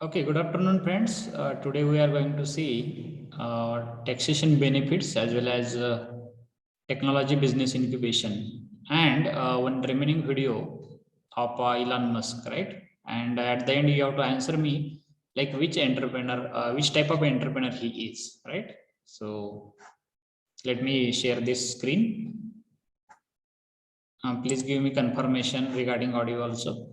Okay, good afternoon, friends. Today we are going to see taxation benefits as well as technology business incubation and one remaining video of Elon Musk, right? And at the end, you have to answer me like which entrepreneur, which type of entrepreneur he is, right? So let me share this screen. Please give me confirmation regarding audio also.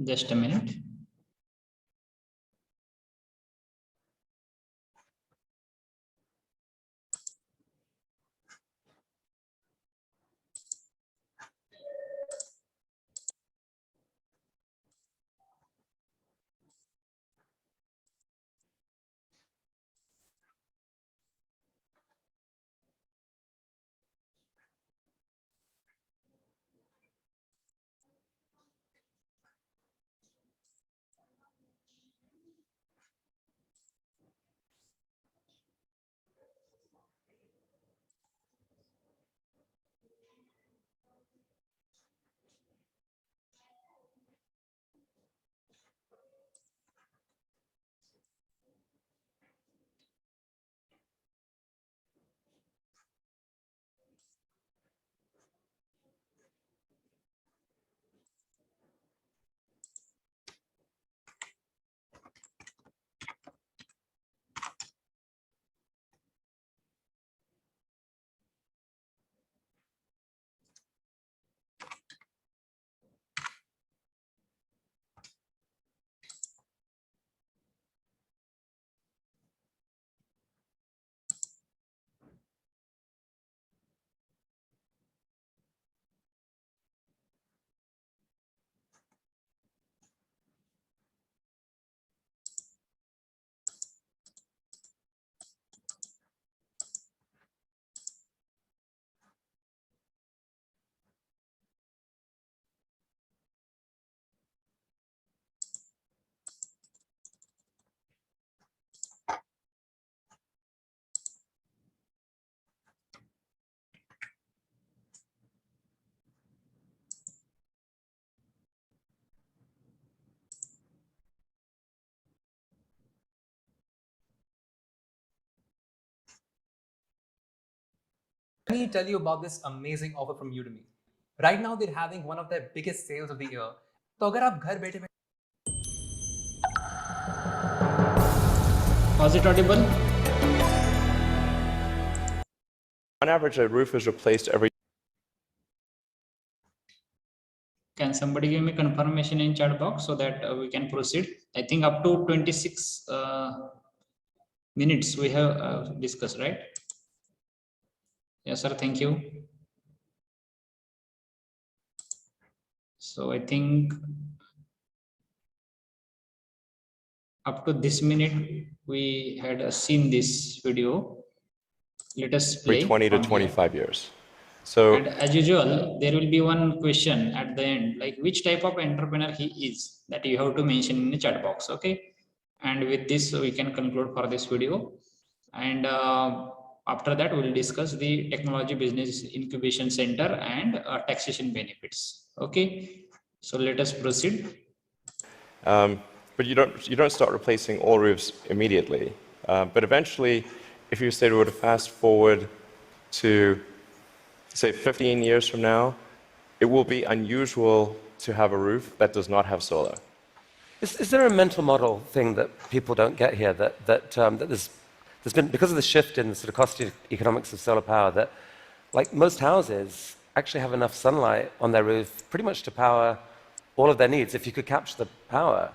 Just a minute. Let me tell you about this amazing offer from Udemy. Right now, they're having one of their biggest sales of the year. तो अगर आप घर बैठे Was it audible? On average, a roof is replaced every. Can somebody give me confirmation in chat box so that we can proceed? I think up to 26 minutes we have discussed, right? Yes, sir. Thank you. So I think up to this minute we had seen this video. Let us play. 20 to 25 years. So, and as usual, there will be one question at the end, like which type of entrepreneur he is, that you have to mention in the chat box. Okay. And with this, we can conclude for this video. And after that, we'll discuss the technology business incubation center and taxation benefits. Okay. So let us proceed. but you don't start replacing all roofs immediately. But eventually, if you say we were to fast forward to, say, 15 years from now, it will be unusual to have a roof that does not have solar. Is there a mental model thing that people don't get here, that there's been, because of the shift in the sort of cost economics of solar power, that like most houses actually have enough sunlight on their roof pretty much to power all of their needs. If you could capture the power,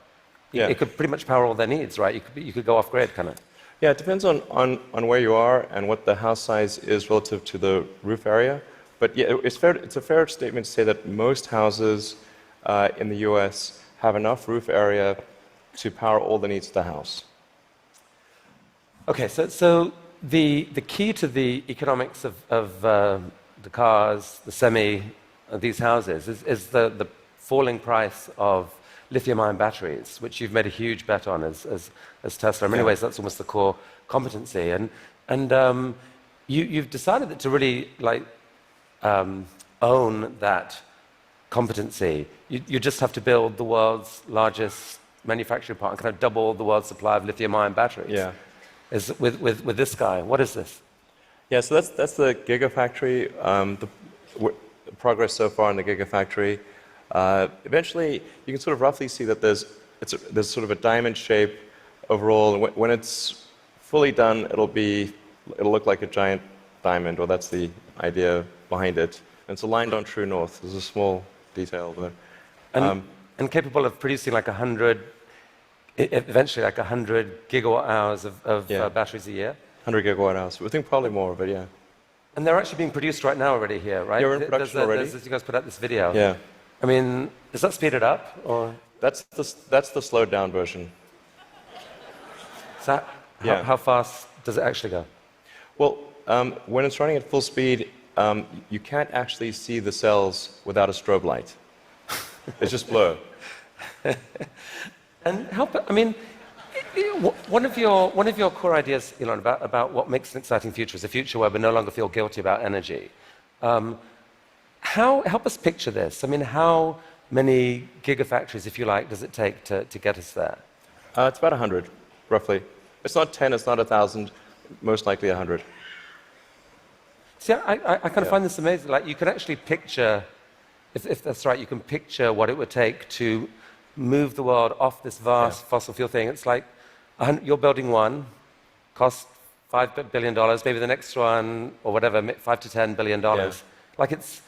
it could pretty much power all their needs, right? You could go off grid, kind of. Yeah, it depends on where you are and what the house size is relative to the roof area. But yeah, it's a fair statement to say that most houses in the US have enough roof area to power all the needs of the house. Okay, so the key to the economics of the cars, the semi, these houses is the falling price of lithium-ion batteries, which you've made a huge bet on as Tesla. In many ways, that's almost the core competency. And you've decided that to really own that competency, you just have to build the world's largest manufacturing plant and kind of double the world's supply of lithium-ion batteries. Yeah. Is with this guy. What is this? Yeah, so that's the Gigafactory. The progress so far in the Gigafactory. Eventually, you can sort of roughly see that there's sort of a diamond shape overall. And when it's fully done, it'll look like a giant diamond, or that's the idea behind it. And it's aligned on true north. There's a small detail there. And capable of producing like 100, eventually like 100 gigawatt hours of batteries a year. 100 gigawatt hours. We think probably more, but yeah. And they're actually being produced right now already here, right? Yeah, we're in production already. You guys put out this video. Yeah. I mean, is that speeded up or? That's the slowed down version. So how fast does it actually go? Well, when it's running at full speed, you can't actually see the cells without a strobe light. It's just blur. And I mean, one of your core ideas, Elon, about what makes an exciting future is a future where we no longer feel guilty about energy. Help us picture this. I mean, how many gigafactories, if you like, does it take to get us there? It's about 100, roughly. It's not 10, it's not 1,000, most likely 100. See, I kind of find this amazing. Like, you can actually picture, if that's right, you can picture what it would take to move the world off this vast fossil fuel thing. It's like you're building one, cost $5 billion, maybe the next one, or whatever, $5 to $10 billion. Yeah. Like, it's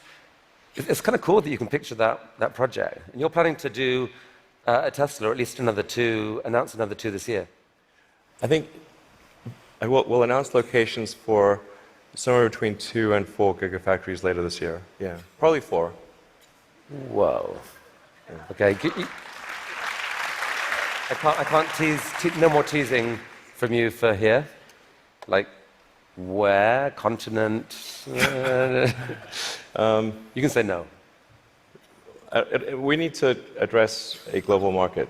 kind of cool that you can picture that project. And you're planning to do a Tesla, or at least announce another two this year. I think we'll announce locations for somewhere between 2 and 4 gigafactories later this year. Yeah, probably 4. Whoa. Yeah. Okay. I can't tease. No more teasing from you for here. Like, where? Continent? You can say no. We need to address a global market.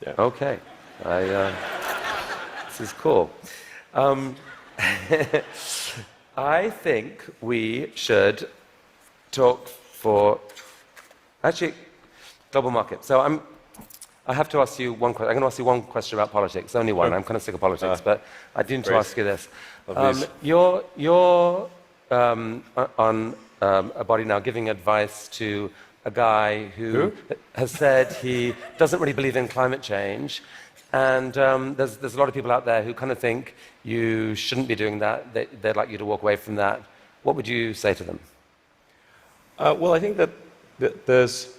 Yeah. Okay. This is cool. I think we should talk for actually global market. So I have to ask you one question. I'm going to ask you one question about politics. Only one. I'm kind of sick of politics, but I do need to ask you this. You're on a body now giving advice to a guy who has said he doesn't really believe in climate change. And there's a lot of people out there who kind of think you shouldn't be doing that. They'd like you to walk away from that. What would you say to them? Well, I think that there's...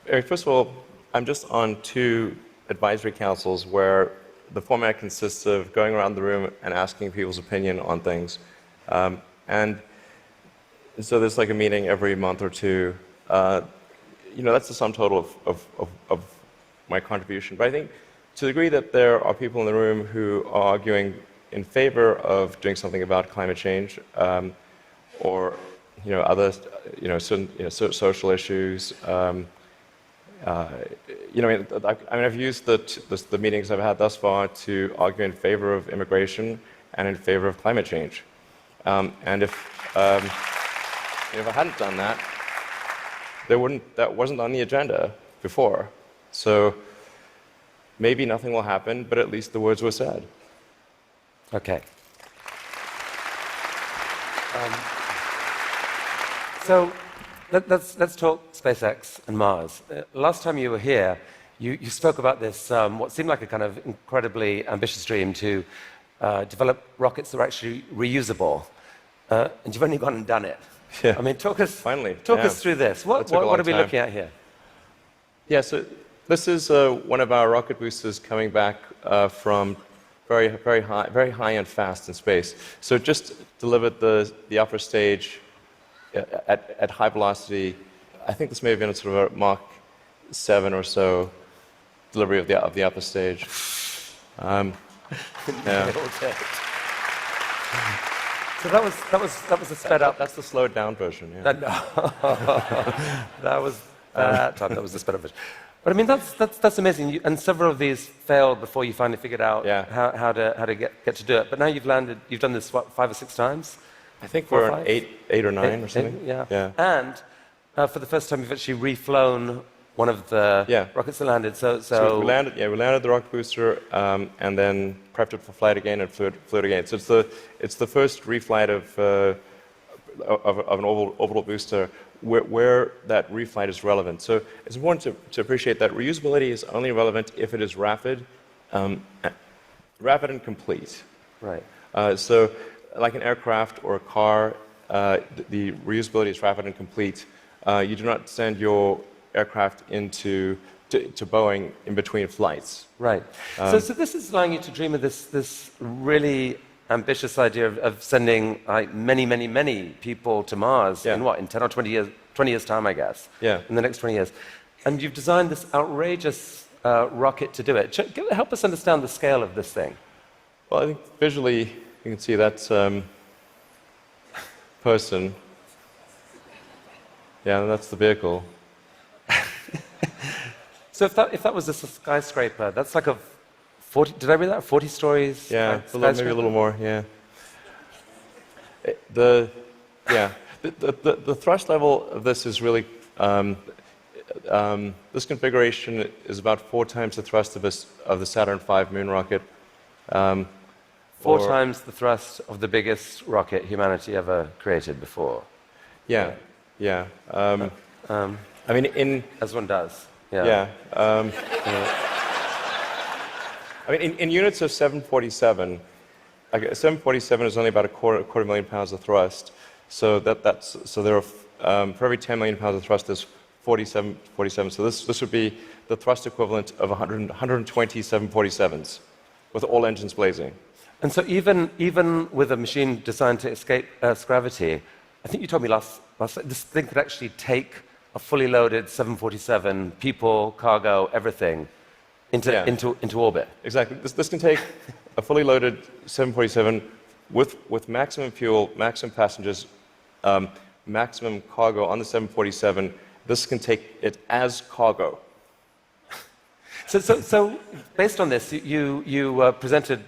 First of all, I'm just on 2 advisory councils where the format consists of going around the room and asking people's opinion on things. And so there's like a meeting every month or 2. That's the sum total of my contribution. But I think to the degree that there are people in the room who are arguing in favor of doing something about climate change, or other certain social issues. I've used the meetings I've had thus far to argue in favor of immigration and in favor of climate change. And if I hadn't done that, that wasn't on the agenda before. So maybe nothing will happen, but at least the words were said. Okay. So let's talk SpaceX and Mars. Last time you were here, you spoke about this, what seemed like a kind of incredibly ambitious dream to develop rockets that are actually reusable. And you've only gone and done it. Yeah. I mean, talk us through this. What are we looking at here? Yeah, so this is one of our rocket boosters coming back from very high and fast in space. So it just delivered the upper stage at high velocity. I think this may have been a sort of a Mach 7 or so delivery of the upper stage. Yeah. So that was a sped up. That's the slowed down version. Yeah. That was that was the sped up version. But I mean, that's amazing. And several of these failed before you finally figured out how to get to do it. But now you've landed. You've done this what, 5 or 6 times? I think 4 or we're 5? eight or nine or something. Yeah. And for the first time, you've actually reflown one of the rockets that landed. So we landed the rocket booster and then prepped it for flight again and flew it again. So it's the first reflight of an orbital booster where that reflight is relevant. So it's important to appreciate that reusability is only relevant if it is rapid and complete. Right. So like an aircraft or a car, the reusability is rapid and complete. You do not send your aircraft to Boeing in between flights. Right. So this is allowing you to dream of this really ambitious idea of sending like many people to Mars in what, in 10 or 20 years time, I guess. Yeah. In the next 20 years. And you've designed this outrageous rocket to do it. Help us understand the scale of this thing. Well, I think visually you can see that's person. Yeah, and that's the vehicle. So if that was a skyscraper, that's like a 40. Did I read that? 40 stories. Yeah, maybe a little more. Yeah. The thrust level of this is really this configuration is about 4 times the thrust of the Saturn V moon rocket. 4 times the thrust of the biggest rocket humanity ever created before. Yeah. I mean, as one does. Yeah. I mean, in units of 747, like 747 is only about a quarter million pounds of thrust. So there are for every 10 million pounds of thrust, there's 47. So this would be the thrust equivalent of 120 747s, with all engines blazing. And so even with a machine designed to escape Earth's gravity, I think you told me last this thing could actually take a fully loaded 747, people, cargo, everything, into orbit. Exactly. This can take a fully loaded 747 with maximum fuel, maximum passengers, maximum cargo on the 747. This can take it as cargo. So based on this, you presented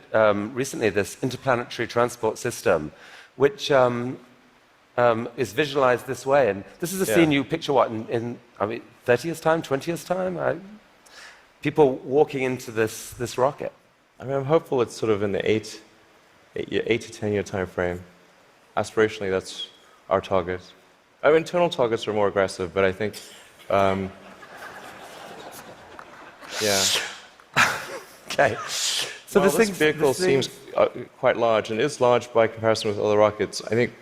recently this interplanetary transport system, which is visualized this way. And this is a scene you picture what, in 30 years' time, 20 years' time? People walking into this rocket. I mean, I'm hopeful it's sort of in the 8 to 10 year time frame. Aspirationally, that's our target. Our internal targets are more aggressive, but I think, Okay. So well, this vehicle seems quite large, and is large by comparison with other rockets. I think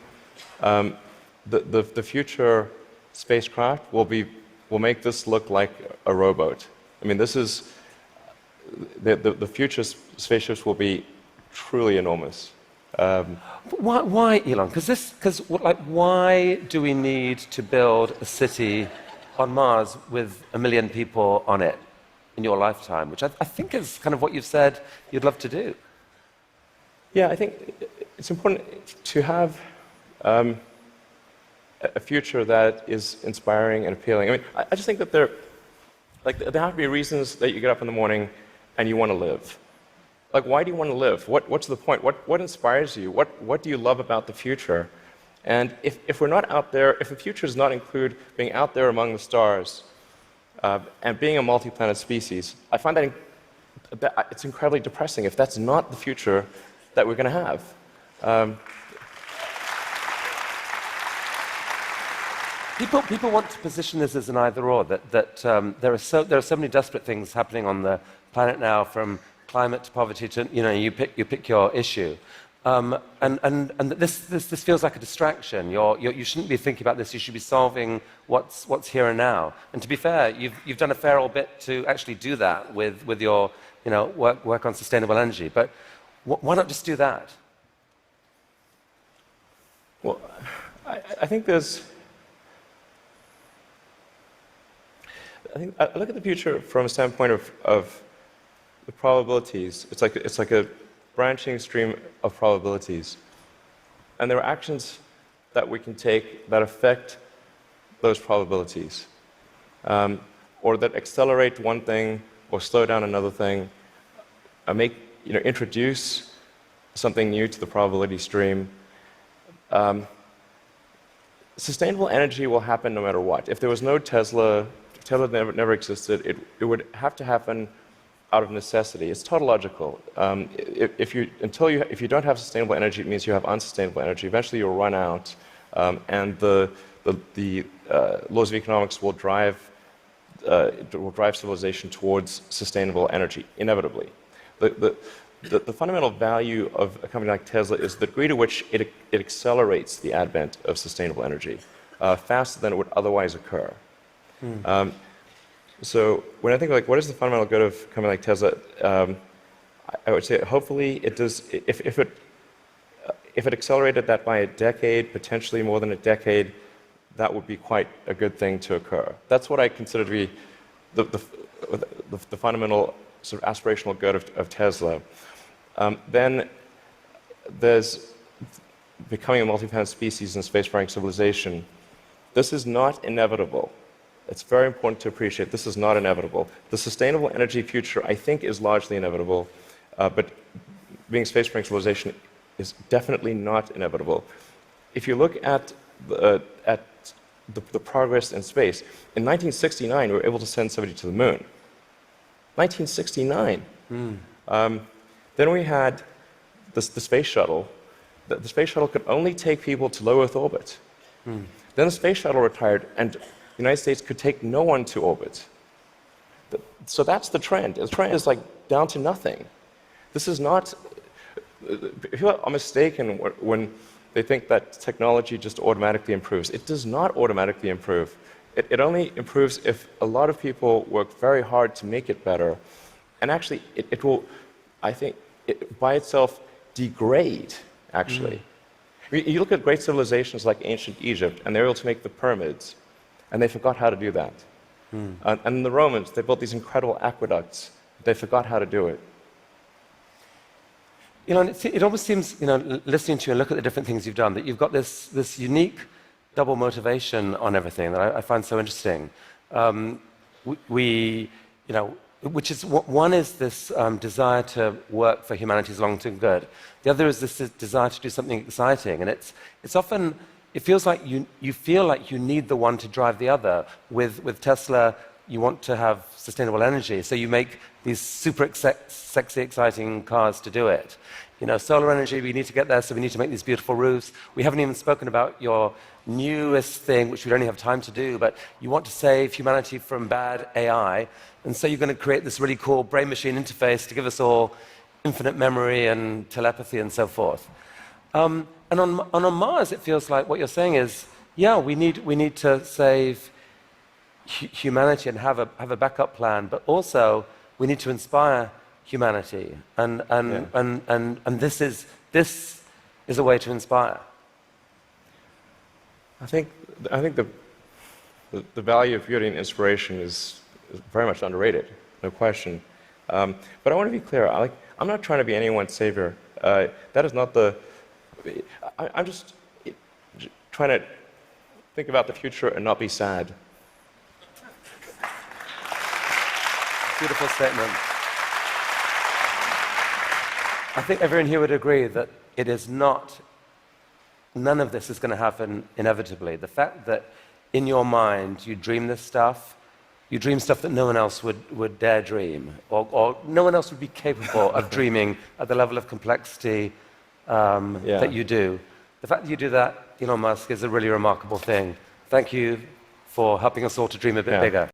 the future spacecraft will make this look like a rowboat. I mean, this is the future spaceships will be truly enormous. Why, Elon? Because why do we need to build a city on Mars with 1 million people on it in your lifetime? Which I think is kind of what you've said you'd love to do. Yeah, I think it's important to have a future that is inspiring and appealing. I mean, I just think that there have to be reasons that you get up in the morning and you want to live. Like, why do you want to live? What's the point? What inspires you? What do you love about the future? And if we're not out there, if the future does not include being out there among the stars and being a multi-planet species, I find that it's incredibly depressing if that's not the future that we're going to have. People want to position this as an either-or. That there are so many desperate things happening on the planet now, from climate to poverty to you pick your issue, and this feels like a distraction. You shouldn't be thinking about this. You should be solving what's here and now. And to be fair, you've done a fair old bit to actually do that with your work on sustainable energy. But Why not just do that? Well, I think there's. I look at the future from a standpoint of the probabilities. It's like a branching stream of probabilities, and there are actions that we can take that affect those probabilities, or that accelerate one thing or slow down another thing, introduce something new to the probability stream. Sustainable energy will happen no matter what. If there was no Tesla, if Tesla never existed, it would have to happen out of necessity. It's tautological. If you don't have sustainable energy, it means you have unsustainable energy. Eventually, you'll run out, and the laws of economics will drive civilization towards sustainable energy inevitably. The fundamental value of a company like Tesla is the degree to which it accelerates the advent of sustainable energy faster than it would otherwise occur. So when I think like what is the fundamental good of a company like Tesla, I would say hopefully it does. If it accelerated that by a decade, potentially more than a decade, that would be quite a good thing to occur. That's what I consider to be the fundamental sort of aspirational good of Tesla. Then there's becoming a multi-planet species in spacefaring civilization. This is not inevitable. It's very important to appreciate this is not inevitable. The sustainable energy future, I think, is largely inevitable, but being a spacefaring civilization is definitely not inevitable. If you look at the progress in space, in 1969 we were able to send somebody to the moon. 1969. Then we had the space shuttle. The space shuttle could only take people to low Earth orbit. Then the space shuttle retired, and the United States could take no one to orbit. So that's the trend. The trend is like down to nothing. This is not. People are mistaken when they think that technology just automatically improves. It does not automatically improve. It only improves if a lot of people work very hard to make it better. And actually, it will, I think, by itself degrade, actually. You look at great civilizations like ancient Egypt, and they were able to make the pyramids, and they forgot how to do that. And the Romans, they built these incredible aqueducts. They forgot how to do it. You know, and it almost seems, you know, listening to you and look at the different things you've done, that you've got this unique double motivation on everything that I find so interesting. Which is one is this desire to work for humanity's long-term good. The other is this desire to do something exciting, and it's often it feels like you feel like you need the one to drive the other. With Tesla, you want to have sustainable energy, so you make these super sexy, exciting cars to do it. You know, solar energy, we need to get there, so we need to make these beautiful roofs. We haven't even spoken about your newest thing, which we don't have time to do, but you want to save humanity from bad AI, and so you're going to create this really cool brain-machine interface to give us all infinite memory and telepathy and so forth. And on Mars, it feels like what you're saying is, yeah, we need to save humanity and have a backup plan, but also we need to inspire humanity, and this is a way to inspire. I think the value of beauty and inspiration is very much underrated, no question. But I want to be clear. I'm not trying to be anyone's savior. That is not the. I'm just trying to think about the future and not be sad. Beautiful statement. I think everyone here would agree that it is not. None of this is going to happen inevitably. The fact that in your mind you dream this stuff, you dream stuff that no one else would dare dream, or no one else would be capable of dreaming at the level of complexity that you do. The fact that you do that, Elon Musk, is a really remarkable thing. Thank you for helping us all to dream a bit bigger.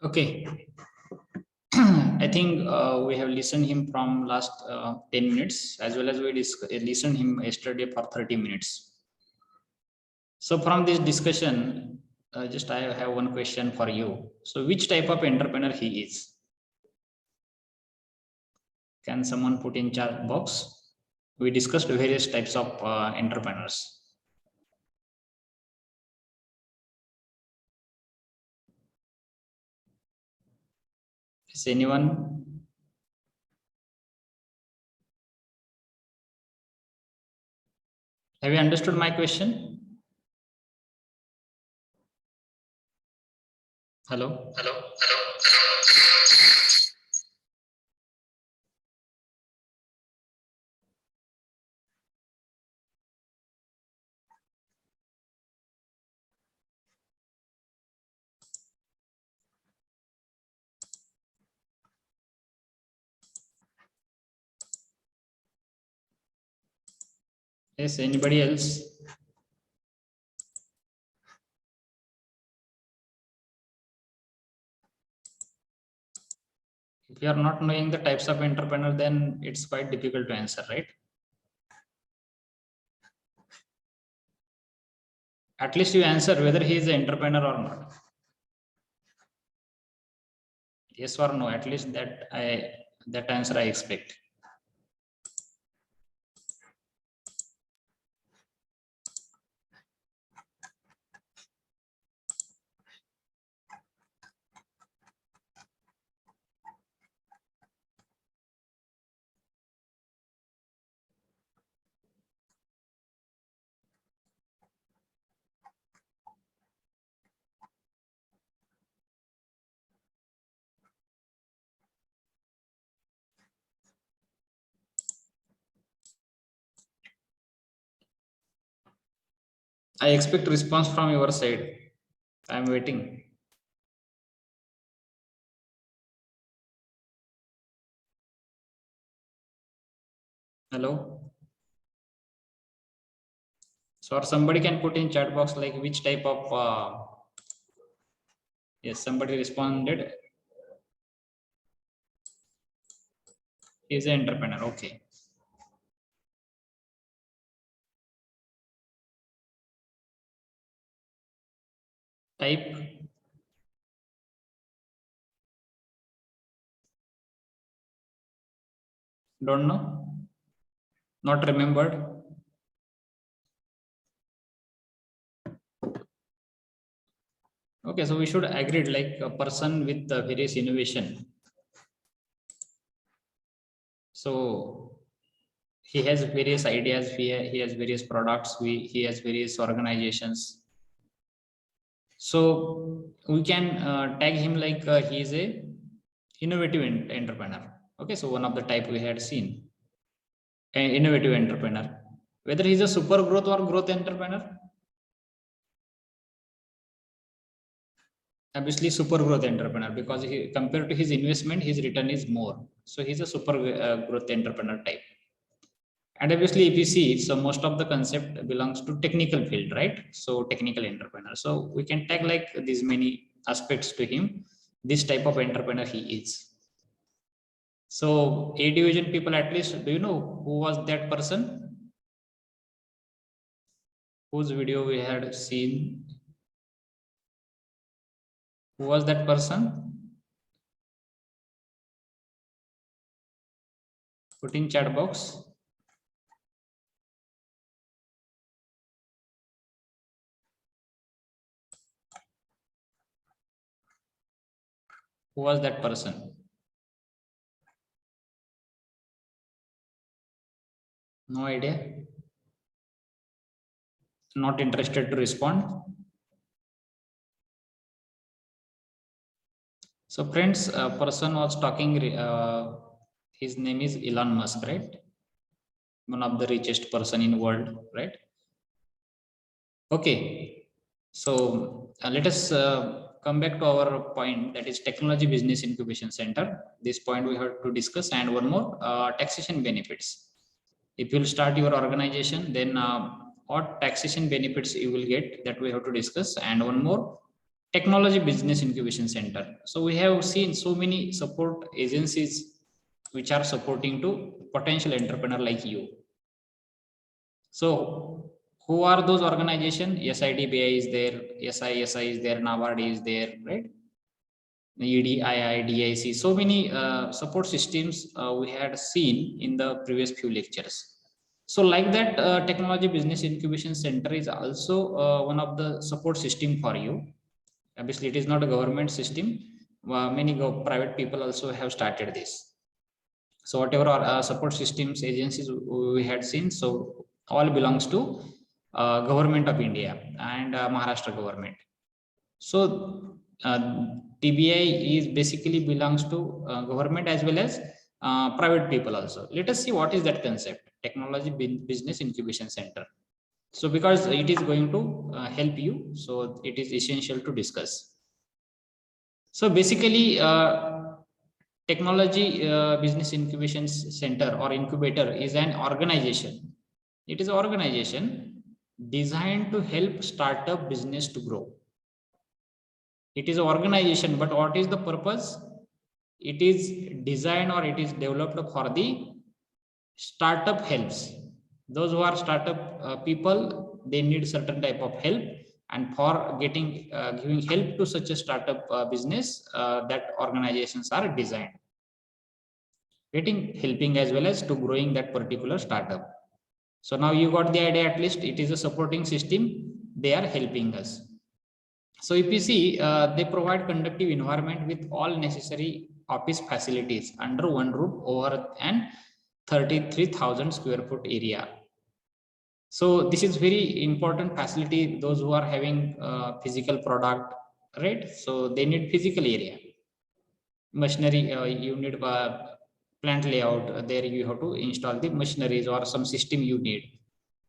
Okay. I think we have listened him from last 10 minutes, as well as we listened him yesterday for 30 minutes. So from this discussion, just I have one question for you. So which type of entrepreneur he is? Can someone put in chat box? We discussed various types of entrepreneurs. Is anyone? Have you understood my question? Hello? Yes, anybody else? If you are not knowing the types of entrepreneur, then it's quite difficult to answer, right? At least you answer whether he is an entrepreneur or not. Yes or no, at least that answer I expect. I expect response from your side. I am waiting. Hello? So or somebody can put in chat box like which type of yes, somebody responded. He is an entrepreneur. Okay. Type. Don't know. Not remembered. Okay, so we should agree like a person with various innovation. So he has various ideas, he has various products, he has various organizations. So we can tag him like he is a innovative entrepreneur. Okay, so one of the type we had seen, an innovative entrepreneur. Whether he's a super growth or growth entrepreneur, obviously super growth entrepreneur, because he, compared to his investment, his return is more. So he's a super growth entrepreneur type. And obviously, if you see, so most of the concept belongs to technical field, right? So technical entrepreneur. So we can tag like these many aspects to him. This type of entrepreneur he is. So A division people, at least, do you know who was that person? Whose video we had seen? Who was that person? Put in chat box. Who was that person? No idea. Not interested to respond. So friends, a person was talking, his name is Elon Musk, right? One of the richest person in world, right? Okay. So let us come back to our point, that is technology business incubation center. This point we have to discuss, and one more, taxation benefits. If you'll start your organization, then what taxation benefits you will get, that we have to discuss, and one more, Technology Business Incubation Center. So we have seen so many support agencies which are supporting to potential entrepreneur like you. So who are those organizations? SIDBI is there, SISI is there, NABARD is there, right? ED, DIC, so many support systems we had seen in the previous few lectures. So like that, Technology Business Incubation Center is also one of the support system for you. Obviously, it is not a government system. Many private people also have started this. So whatever support systems agencies we had seen, so all belongs to government of India and Maharashtra government. So TBI is basically belongs to government as well as private people also. Let us see what is that concept, Technology Business Incubation Center. So because it is going to help you, so it is essential to discuss. So basically, Technology Business Incubation Center or incubator is an organization. It is an organization designed to help startup business to grow. It is an organization, but what is the purpose? It is designed or it is developed for the startup helps. Those who are startup people, they need certain type of help, and for getting giving help to such a startup business, that organizations are designed. Getting helping as well as to growing that particular startup. So now you got the idea, at least it is a supporting system. They are helping us. So if you see, they provide conducive environment with all necessary office facilities under one roof over an 33,000 square foot area. So this is very important facility. Those who are having physical product, right? So they need physical area. Machinery, you need plant layout. There you have to install the machineries or some system you need.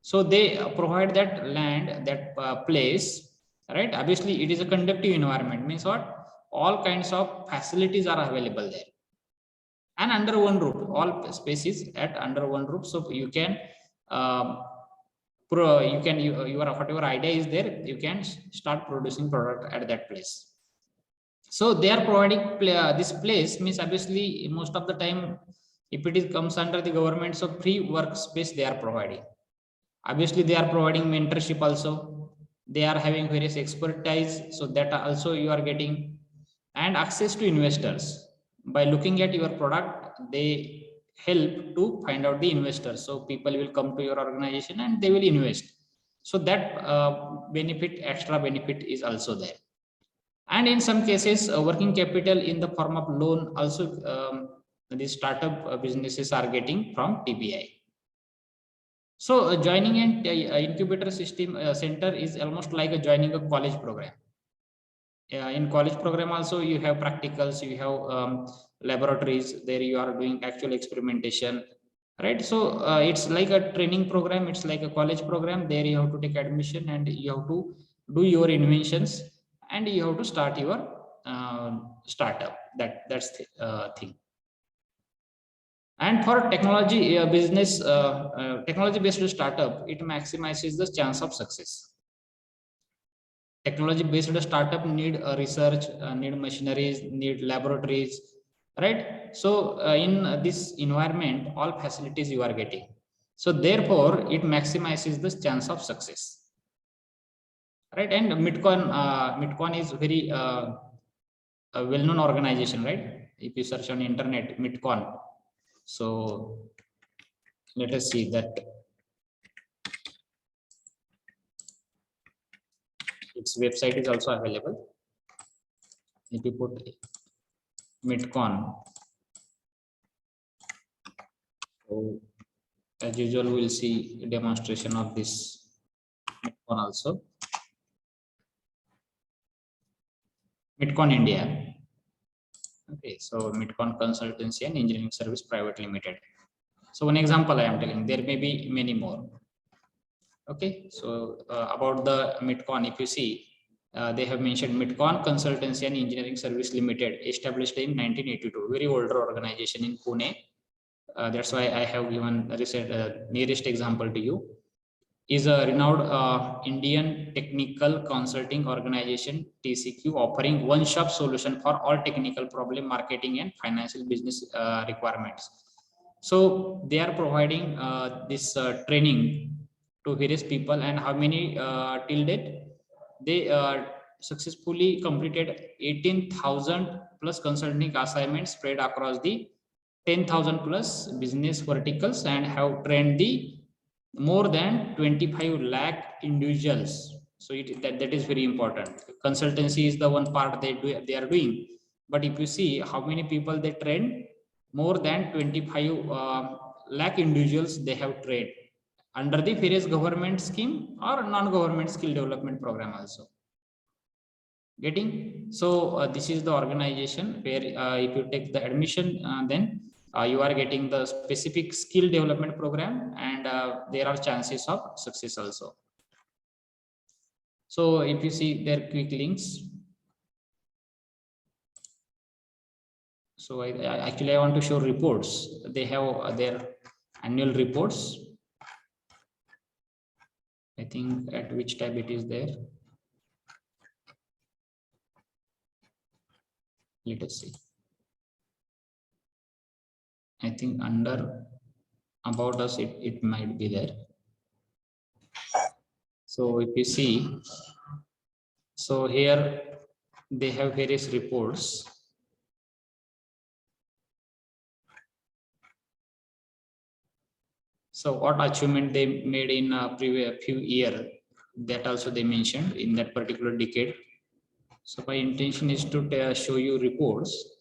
So they provide that land, that place, right? Obviously, it is a conductive environment. Means what? All kinds of facilities are available there, and under one roof, all spaces at under one roof. So you can, your whatever idea is there, you can start producing product at that place. So they are providing this place. Means obviously most of the time, if it is comes under the government, so free workspace they are providing. Obviously, they are providing mentorship also. They are having various expertise, so that also you are getting, and access to investors. By looking at your product, they help to find out the investors. So people will come to your organization and they will invest. So that benefit, extra benefit is also there. And in some cases, working capital in the form of loan also, the startup businesses are getting from TBI. So joining an incubator system center is almost like joining a college program. In college program also you have practicals, you have laboratories. There you are doing actual experimentation, right? So it's like a training program. It's like a college program. There you have to take admission and you have to do your inventions and you have to start your startup. That's the thing. And for technology business, technology based startup, it maximizes the chance of success. Technology based startup need research, need machineries, need laboratories, right? So in this environment, all facilities you are getting. So therefore, it maximizes the chance of success, right? And Midcon is very a well-known organization, right? If you search on internet, Midcon. So let us see that its website is also available. If you put Midcon, so as usual, we'll see a demonstration of this Midcon also. Midcon India. Okay, so Midcon Consultancy and Engineering Service Private Limited. So one example I am telling, there may be many more. Okay, so about the Midcon, if you see, they have mentioned Midcon Consultancy and Engineering Service Limited, established in 1982, very older organization in Pune. That's why I have given nearest example to you. is a renowned Indian technical consulting organization, TCQ, offering one-stop solution for all technical problem, marketing, and financial business requirements. So they are providing this training to various people, and how many till date they successfully completed 18,000 plus consulting assignments spread across the 10,000 plus business verticals, and have trained the more than 25 lakh individuals. So that is very important. Consultancy is the one part they are doing, but if you see how many people they train, more than 25 lakh individuals they have trained under the various government scheme or non-government skill development program also. Getting? So this is the organization where if you take the admission, then you are getting the specific skill development program, and there are chances of success also. So if you see their quick links, so actually I want to show reports. They have their annual reports. I think at which tab it is there. Let us see. I think under about us it might be there. So if you see, so here they have various reports. So what achievement they made in a previous few years, that also they mentioned in that particular decade. So my intention is to show you reports.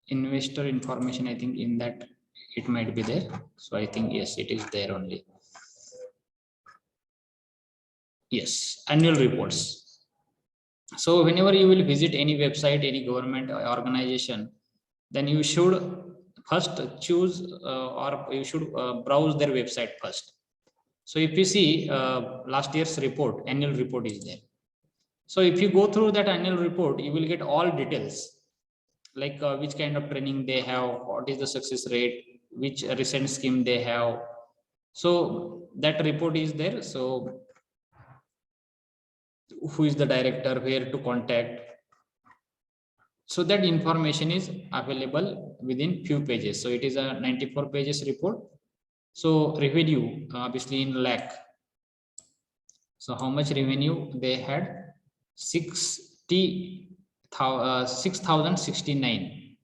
Investor information, I think in that it might be there. So I think yes, it is there only. Yes, annual reports. So whenever you will visit any website, any government organization, then you should first choose or you should browse their website first. So if you see last year's report, annual report is there. So if you go through that annual report, you will get all details, like which kind of training they have, what is the success rate, which recent scheme they have. So that report is there. So who is the director, where to contact. So that information is available within few pages. So it is a 94 pages report. So revenue, obviously in lakh. So how much revenue they had? 6,069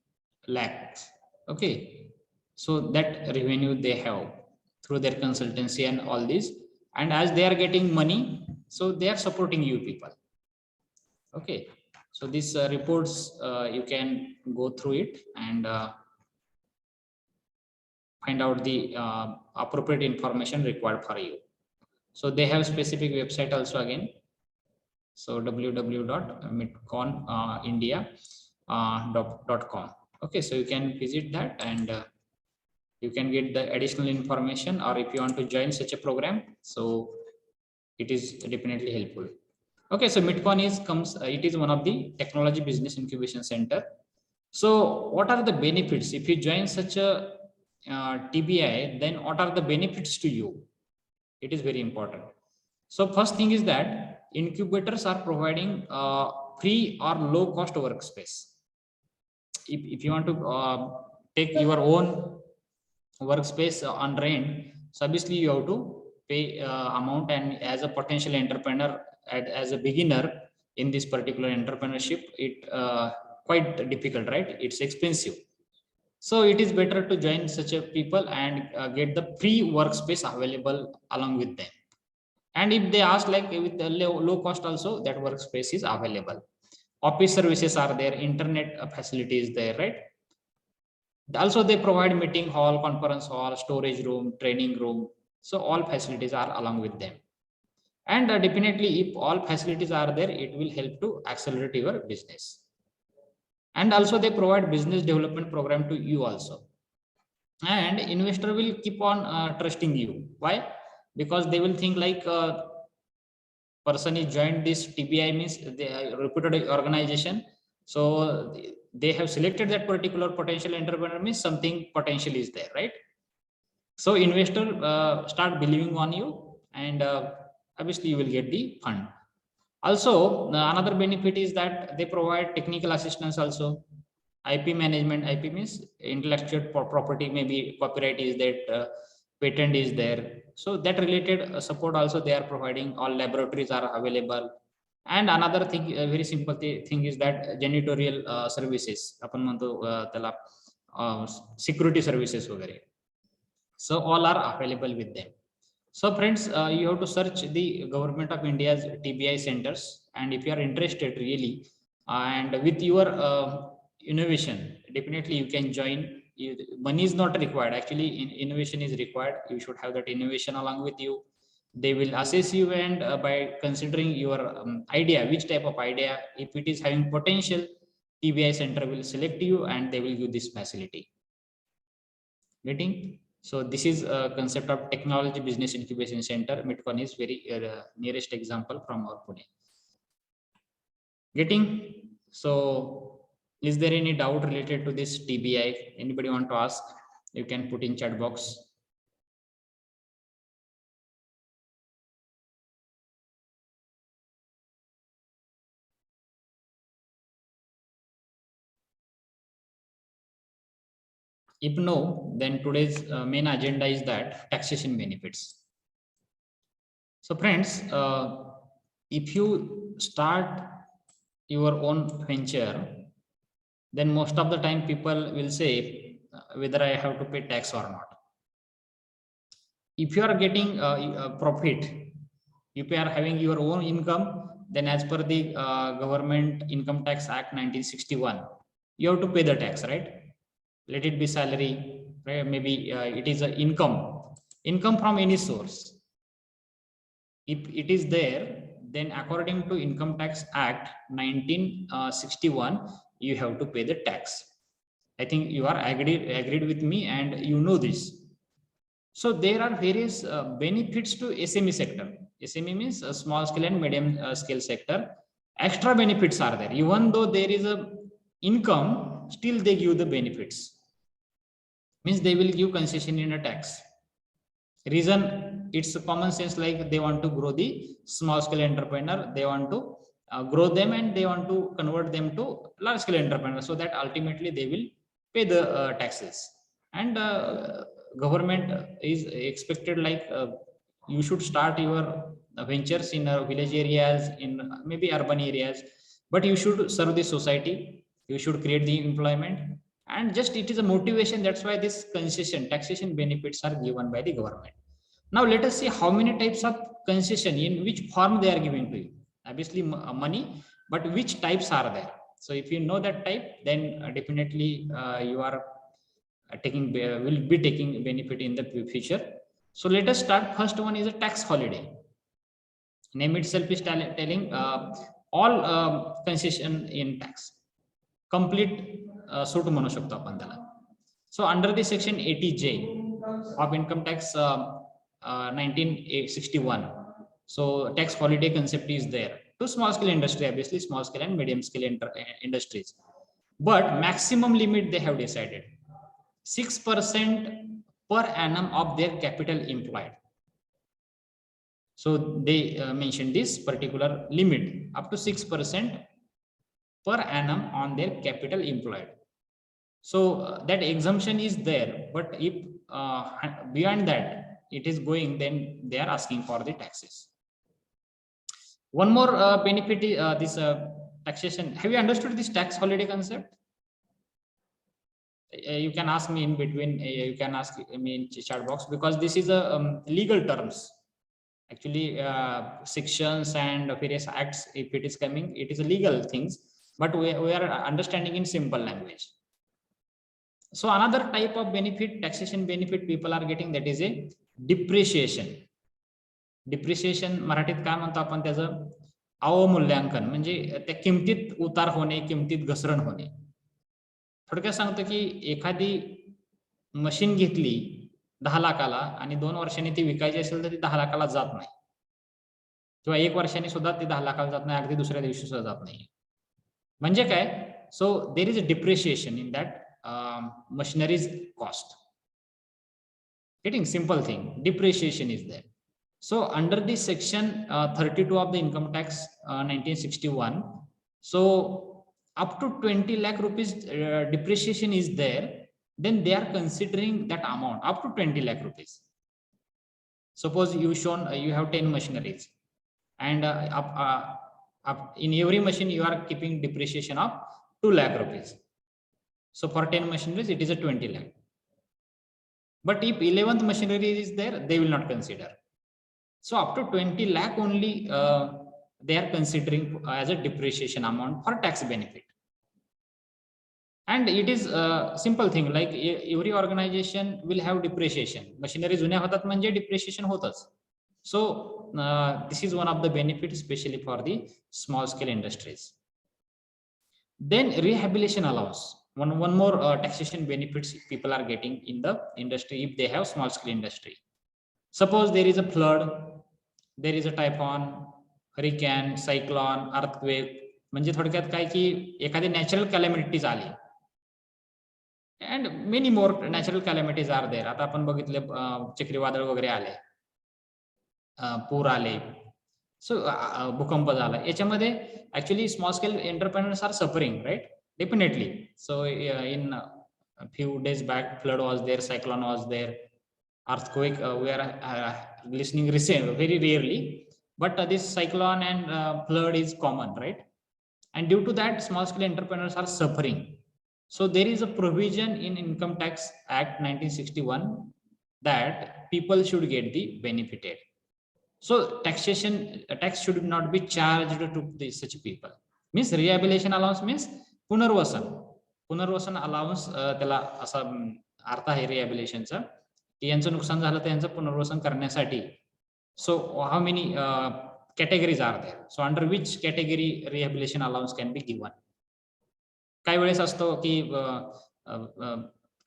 lakhs. Okay. So that revenue they have through their consultancy and all this. And as they are getting money, so they are supporting you people. Okay. So these reports, you can go through it and find out the appropriate information required for you. So they have specific website also again. So www.midconindia.com. Okay, so you can visit that and you can get the additional information, or if you want to join such a program, so it is definitely helpful. Okay, so Midcon it is one of the technology business incubation center. So what are the benefits if you join such a TBI? Then what are the benefits to you? It is very important. So first thing is that incubators are providing free or low cost workspace. If you want to take your own workspace on rent, so obviously you have to pay amount, and as a potential entrepreneur, as a beginner in this particular entrepreneurship, it quite difficult, right? It's expensive. So it is better to join such a people and get the free workspace available along with them. And if they ask like with the low cost also, that workspace is available. Office services are there, internet facility is there, right? Also they provide meeting hall, conference hall, storage room, training room. So all facilities are along with them. And definitely if all facilities are there, it will help to accelerate your business. And also they provide business development program to you also. And investor will keep on trusting you. Why? Because they will think like person is joined this TBI, means they are reputed organization. So they have selected that particular potential entrepreneur, means something potential is there, right? So investor start believing on you, and obviously you will get the fund. Also, another benefit is that they provide technical assistance also. IP management, IP means intellectual property, maybe copyright is that, patent is there, so that related support also they are providing. All laboratories are available. And another thing, a very simple thing is that janitorial services आपण म्हणतो त्याला security services वगैरे, so all are available with them. So friends, you have to search the government of India's TBI centers, and if you are interested really, and with your innovation, definitely you can join. Money is not required actually, innovation is required. You should have that innovation along with you. They will assess you, and by considering your idea, which type of idea, if it is having potential, TBI center will select you and they will give this facility. Getting? So this is a concept of technology business incubation center. Midcon is very nearest example from our Pune. Getting? So is there any doubt related to this TBI? Anybody want to ask? You can put in chat box. If no, then today's main agenda is that taxation benefits. So friends, if you start your own venture, then most of the time people will say whether I have to pay tax or not. If you are getting profit, if you are having your own income, then as per the Government Income Tax Act 1961, you have to pay the tax, right? Let it be salary, right? Maybe it is an income from any source. If it is there, then according to Income Tax Act 1961, you have to pay the tax. I think you are agreed with me, and you know this. So there are various benefits to SME sector. SME means a small scale and medium scale sector. Extra benefits are there. Even though there is a income, still they give the benefits. Means they will give concession in a tax. Reason, it's a common sense, like they want to grow the small scale entrepreneur, they want to grow them, and they want to convert them to large scale entrepreneur, so that ultimately they will pay the taxes. And government is expected, like you should start your ventures in village areas, in maybe urban areas, but you should serve the society, you should create the employment, and just it is a motivation. That's why this concession taxation benefits are given by the government. Now let us see how many types of concession, in which form they are giving to you. Obviously money, but which types are there? So if you know that type, then definitely you are will be taking benefit in the future. So let us start. First one is a tax holiday. Name itself is telling all concession in tax, complete suit म्हणू शकतो आपण त्याला. So under the section 80J of income tax 1961, so tax holiday concept is there to small scale industry, obviously small scale and medium scale industries, but maximum limit they have decided 6% per annum of their capital employed. So they mentioned this particular limit up to 6% per annum on their capital employed. So that exemption is there, but if beyond that it is going, then they are asking for the taxes. One more benefit, this taxation. Have you understood this tax holiday concept? You can ask me in between, you can ask me in chat box, because this is a legal terms. Actually sections and various acts, if it is coming, it is a legal things, but we are understanding in simple language. So another type of benefit, taxation benefit people are getting, that is a depreciation. Depreciation मराठीत काय म्हणतो आपण त्याचं? अवमूल्यांकन, म्हणजे त्या किमतीत उतार होणे, किमतीत घसरण होणे. थोडक्यात सांगतो की एखादी मशीन घेतली 10 लाखाला आणि 2 वर्षांनी ती विकायची असेल तर ती 10 लाखाला जात नाही, किंवा 1 वर्षांनी सुद्धा ती 10 लाखाला जात नाही, अगदी दुसऱ्या दिवशी सुद्धा जात नाही. म्हणजे काय? So there is a depreciation in that machinery's cost. Getting simple thing, depreciation is there. So under this section 32 of the income tax 1961, so up to 20 lakh rupees depreciation is there, then they are considering that amount up to 20 lakh rupees. Suppose you shown you have 10 machineries, and up in every machine you are keeping depreciation of 2 lakh rupees. So for 10 machineries it is a 20 lakh. But if 11th machinery is there, they will not consider. So up to 20 lakh only they are considering as a depreciation amount for tax benefit. And it is a simple thing, like every organization will have depreciation. Machinery जुन्या होतात म्हणजे depreciation होतच. So this is one of the benefits, especially for the small scale industries. Then rehabilitation allowance. One more taxation benefits people are getting in the industry if they have small scale industry. Suppose there is a flood, there is a typhoon, hurricane, cyclone, earthquake. म्हणजे थोडक्यात काय की एखादी natural calamities आली, and many more natural calamities are there. आता आपण बघितले चक्रीवादळ वगैरे आले, पूर आले, सो भूकंप झाला. याच्यामध्ये actually small scale entrepreneurs are suffering, right? Definitely. So in few days back flood was there, cyclone was there, earthquake we are listening recent very rarely, but this cyclone and flood is common, right? And due to that small scale entrepreneurs are suffering. So there is a provision in Income Tax Act 1961 that people should get the benefited. So tax should not be charged to such people. Means rehabilitation allowance means पुनर्वसन allowance, त्याला असा अर्थ आहे रिहॅबिलिटेशनचा, की यांचं नुकसान झालं तर यांचं पुनर्वसन करण्यासाठी. So how many categories are there? So under which category rehabilitation allowance can be given? काही वेळेस असतो की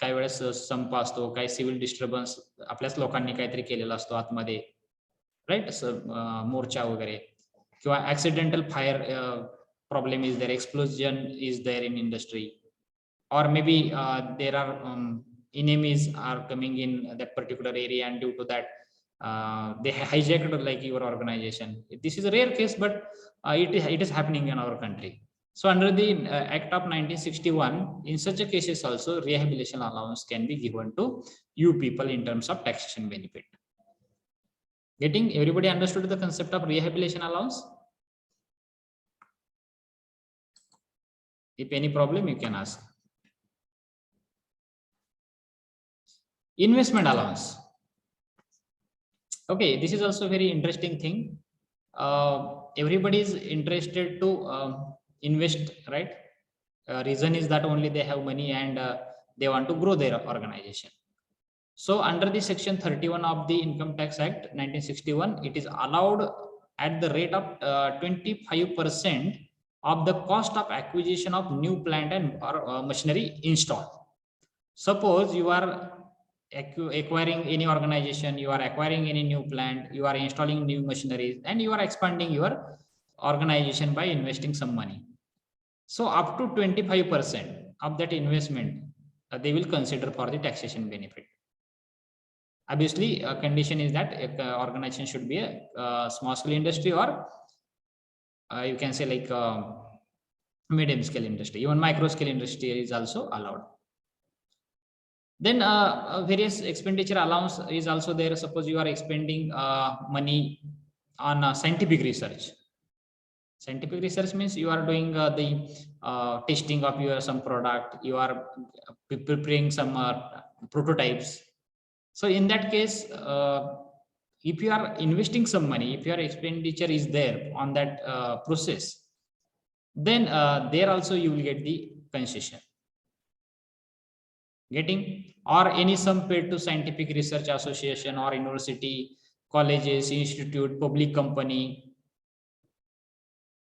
काही वेळेस संप असतो, काही सिव्हिल डिस्टर्बन्स आपल्याच लोकांनी काहीतरी केलेला असतो आतमध्ये, राईट? मोर्चा वगैरे, किंवा accidental fire problem is there, explosion is there in industry, or maybe there are enemies are coming in that particular area, and due to that they hijacked like your organization. This is a rare case, but it is happening in our country. So under the Act of 1961, in such a cases also rehabilitation allowance can be given to you people in terms of taxation benefit. Getting everybody understood the concept of rehabilitation allowance? If any problem you can ask. Investment allowance. Okay, this is also very interesting thing. Everybody is interested to invest, right? Reason is that only they have money and they want to grow their organization. So under the section 31 of the Income Tax Act 1961, it is allowed at the rate of 25% of the cost of acquisition of new plant and machinery installed. Suppose you are acquiring any organization, you are acquiring any new plant, you are installing new machineries, and you are expanding your organization by investing some money. So up to 25% of that investment they will consider for the taxation benefit. Obviously a condition is that organization should be a small scale industry, or you can say like medium scale industry. Even micro scale industry is also allowed. Then various expenditure allowance is also there. Suppose you are expending money on scientific research. Scientific research means you are doing the testing of your some product, you are preparing some prototypes. So in that case, if you are investing some money, if your expenditure is there on that process, then there also you will get the concession. Getting? Or any sum paid to scientific research association or university, colleges, institute, public company,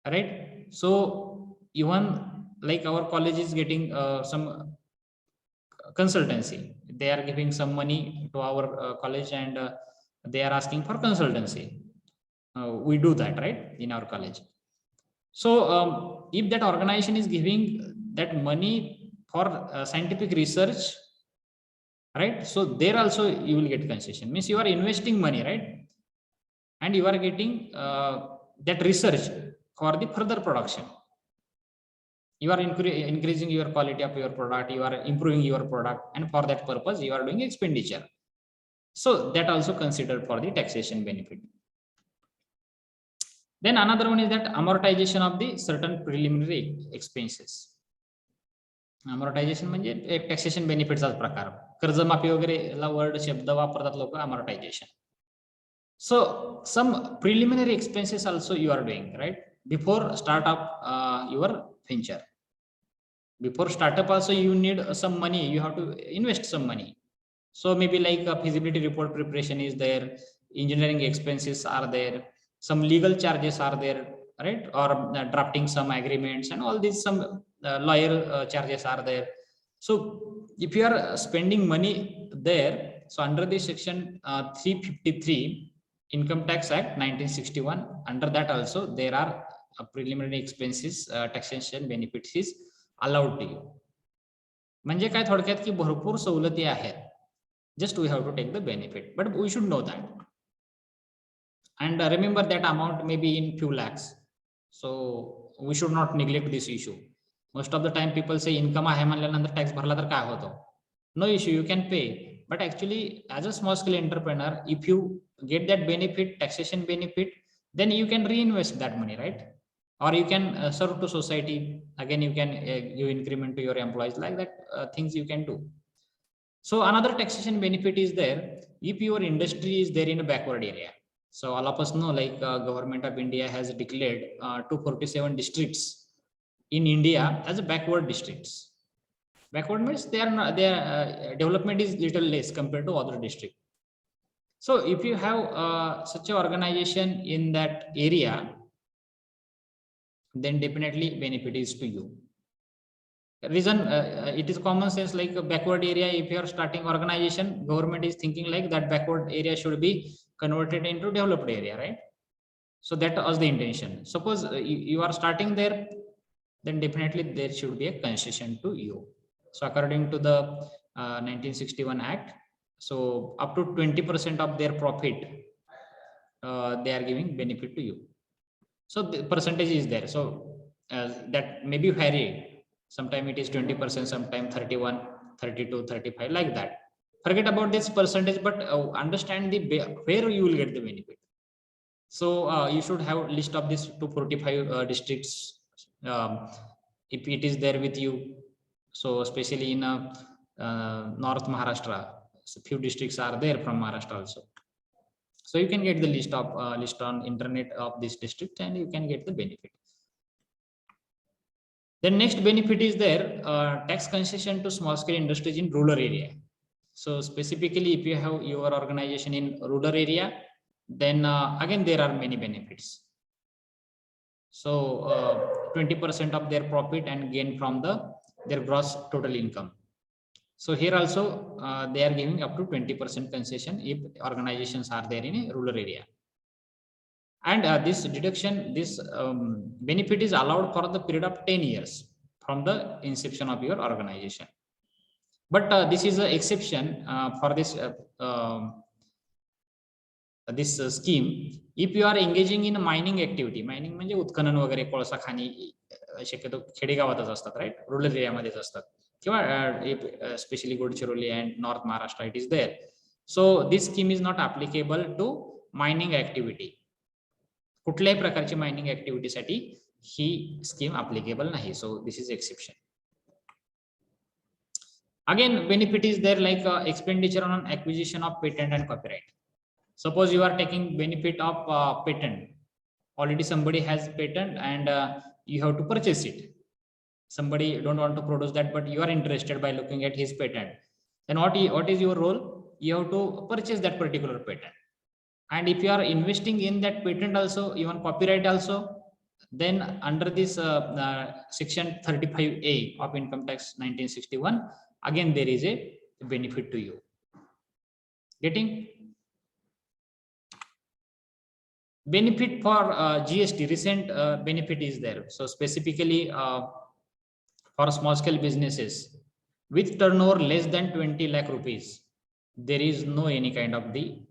right? So even like our college is getting some consultancy, they are giving some money to our college, and they are asking for consultancy. We do that, right, in our college. So if that organization is giving that money for scientific research, right? So there also you will get concession. Means you are investing money, right? And you are getting that research for the further production. You are increasing your quality of your product, you are improving your product, and for that purpose you are doing expenditure. So that also considered for the taxation benefit. Then another one is that amortization of the certain preliminary expenses. अमॉर्टायझेशन म्हणजे एक taxation बेनिफिटचाच प्रकार. कर्जमाफी वगैरे ला word शब्द वापरतात लोक, अमॉर्टायझेशन. So some preliminary expenses also you are doing, right? Before start up your venture. Before startup also you need some money, you have to invest some money. So maybe like a feasibility report preparation is there, engineering expenses are there, some legal charges are there, right? Or drafting some agreements and all these, some lawyer charges are there. So if you are spending money there, so under the section 353 Income Tax Act 1961, under that also there are preliminary expenses taxation benefits is allowed to you. म्हणजे काय थोडक्यात की भरपूर सवलती आहेत. Just we have to take the benefit, but we should know that. And remember that amount may be in few lakhs. So we should not neglect this issue. Most of the time people say income आहे म्हणल्यानंतर tax भरला तर काय होतो? No issue, you can pay. But actually as a small scale entrepreneur, if you get that benefit, taxation benefit, then you can reinvest that money, right? Or you can serve to society. Again, you can give increment to your employees, like that things you can do. So another taxation benefit is there if your industry is there in a backward area. So all of us know, like government of India has declared 247 districts in India as a backward districts. Backward means they are not, their development is little less compared to other district. So if you have such an organization in that area, then definitely benefit is to you. Reason it is common sense, like a backward area, if you are starting organization, government is thinking like that backward area should be converted into developed area, right? So that was the intention. Suppose you are starting there, then definitely there should be a concession to you. So according to the 1961 Act, so up to 20% of their profit they are giving benefit to you. So the percentage is there. So that may be varied. Sometime it is 20%, sometime 31, 32, 35, like that. Forget about this percentage, but understand the where you will get the benefit. So you should have list of these 245 districts if it is there with you. So especially in North Maharashtra, so few districts are there from Maharashtra also. So you can get the list on internet of this district, and you can get the benefit. The next benefit is there, tax concession to small scale industries in rural area. So specifically, if you have your organization in rural area, then again there are many benefits. So 20% of their profit and gain from their gross total income. So here also they are giving up to 20% concession if organizations are there in a rural area. And this deduction, this benefit is allowed for the period of 10 years from the inception of your organization. But this is an exception for this scheme. If you are engaging in mining activity, mining म्हणजे उत्खनन वगैरे, कोळसा खाणी शक्यतो खेडेगावातच असतात, right, rural एरियामध्येच असतात, किंवा specially Gadchiroli and north Maharashtra it is there. So this scheme is not applicable to mining activity. कुठल्याही प्रकारची मायनिंग ऍक्टिव्हिटीसाठी ही स्कीम ऍप्लिकेबल नाही. So this is exception. Again, benefit is there, like expenditure on acquisition of patent and copyright. Suppose you are taking benefit of patent. Already somebody has patent and you have to purchase it. Somebody don't want to produce that, but you are interested by looking at his patent. Then what is your role? You have to purchase that particular patent. And if you are investing in that patent also, even copyright also, then under this section 35A of Income Tax 1961, again there is a benefit to you. Getting? Benefit for GST, recent benefit is there. So specifically for small scale businesses with turnover less than 20 lakh rupees, there is no any kind of the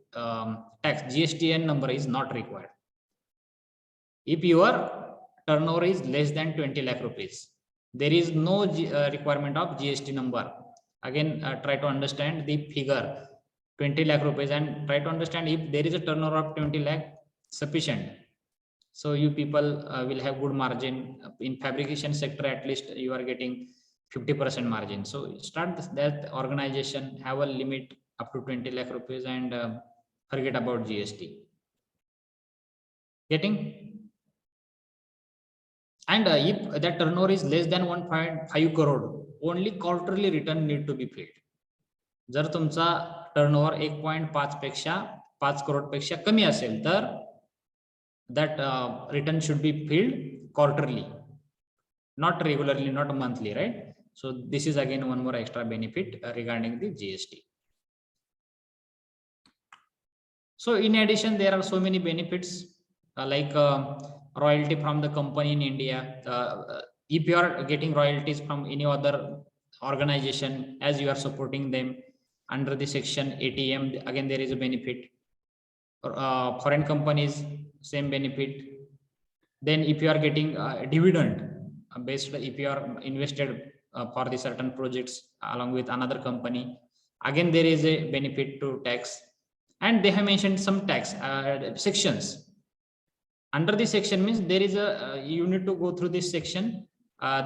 tax. GSTN number is not required. If your turnover is less than 20 lakh rupees, there is no requirement of GST number. Again, try to understand the figure 20 lakh rupees and try to understand if there is a turnover of 20 lakh sufficient. So you people will have good margin. In fabrication sector, at least you are getting 50% margin. So start that organization, have a limit up to 20 lakh rupees and forget about GST. Getting? And if that turnover is less than 1.5 crore, only quarterly return need to be paid. जर तुमचा turnover 1.5 पेक्षा 5 करोड पेक्षा कमी असेल तर that return should be filled quarterly, not regularly, not monthly, right? So this is again one more extra benefit regarding the GST. So in addition, there are so many benefits like royalty from the company in India. If you are getting royalties from any other organization as you are supporting them under the section ATM, again there is a benefit. Foreign companies, same benefit. Then if you are getting dividend based, if you are invested for the certain projects along with another company, again there is a benefit to tax. And they have mentioned some tax sections. Under this section means there is a you need to go through this section.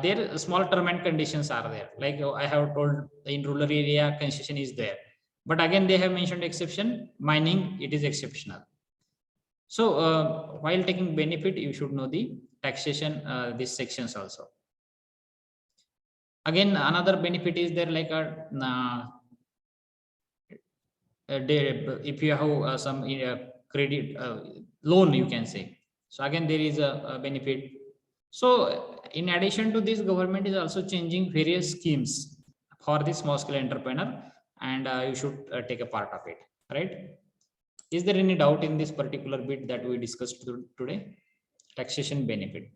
There small term and conditions are there. Like I have told, in rural area concession is there. But again they have mentioned exception, mining it is exceptional. So while taking benefit, you should know the taxation, these sections also. Again, another benefit is there like if you have some credit loan, you can say. So again, there is a benefit. So in addition to this, government is also changing various schemes for the small scale entrepreneur, and you should take a part of it, right? Is there any doubt in this particular bit that we discussed today? Taxation benefit.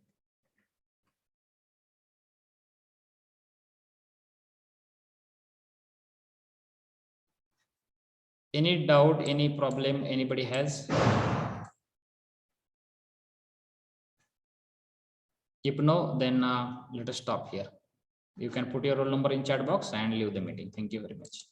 Any doubt, any problem anybody has? If no, then let us stop here. You can put your roll number in chat box and leave the meeting. Thank you very much.